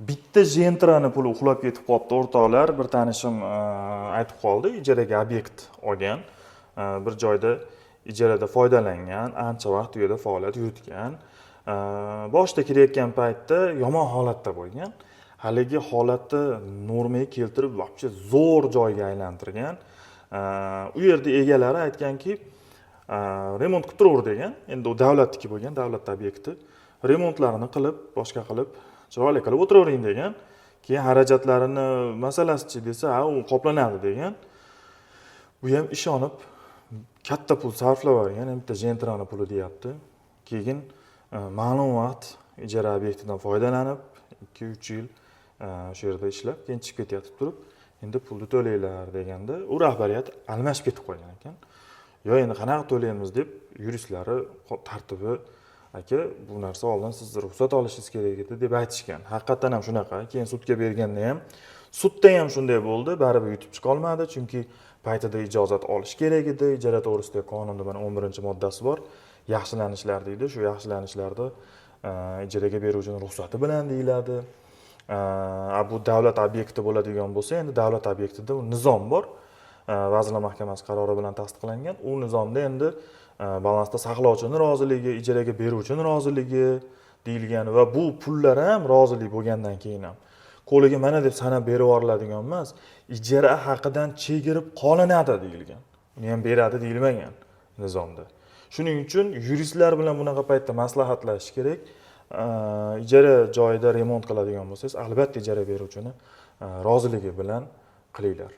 bitta jentrani puli uxlab ketib qolibdi o'rtoqlar. Bir tanishim aytib qoldi, ijaraga obyekt olgan. Bir joyda ijarada foydalangan, ancha vaqt u yerda faoliyat yuritgan. Boshida kirayotgan paytda yomon holatda bo'lgan. Haligi holatni normaga keltirib, вообще zo'r joyga aylantirgan. U yerda egalari aytganki, remont qilib turaver degan. Endi u davlatniki bo'lgan, davlat obyekti. Remontlarini qilib, boshqa qilib, chiroyli qilib o'tiravering degan. Keyin xarajatlarini masalasichi desa, u qoplanadi degan. Bu ham ishonib katta pul sarflab yuborgan, bitta jentrani puli deyapti. Keyin ma'lum vaqt ijara obyektidan foydalanib 2-3 yil shu yerda ishlab, keyin chiqib ketayotib turib, endi pulni to'laylar deganda, u rahbariyat almashib ketib qolgan ekan. Yo endi qanaqa to'laymiz deb yuristlari tartibi, aka, bu narsa oldin siz ruxsat olishingiz kerak edi deb aytishgan. Haqiqatan ham shunaqa. Keyin sudga berganda ham, sudda ham shunday bo'ldi, baribir yutib chiqa olmadi, chunki paytida ijozat olish kerak edi. Ijara to'g'risidagi qonunda mana 11-moddasi bor. Yaxshilanishlar deydi. Shu yaxshilanishlarda ijaraga beruvchining ruxsati bilan deyiladi. Bu davlat obyekti bo'ladigan bo'lsa, endi davlat obyektida nizom bor. Vazirlar Mahkamasi qarori bilan tasdiqlangan. U nizomda endi balansda saqlovchining roziligi, ijaraga beruvchining roziligi deyilgan va bu pullar ham rozilik bo'lgandan keyin ham qo'liga mana deb sanab berib yuboriladigan emas, ijara haqidan chegirib qolinadi deyilgan. Uni ham beradi deyilmagan nizomda. Shuning uchun yuristlar bilan bunaqa paytda maslahatlashish kerak. Ijara joyida remont qiladigan bo'lsangiz, albatta ijara beruvchini roziligi bilan qilinglar.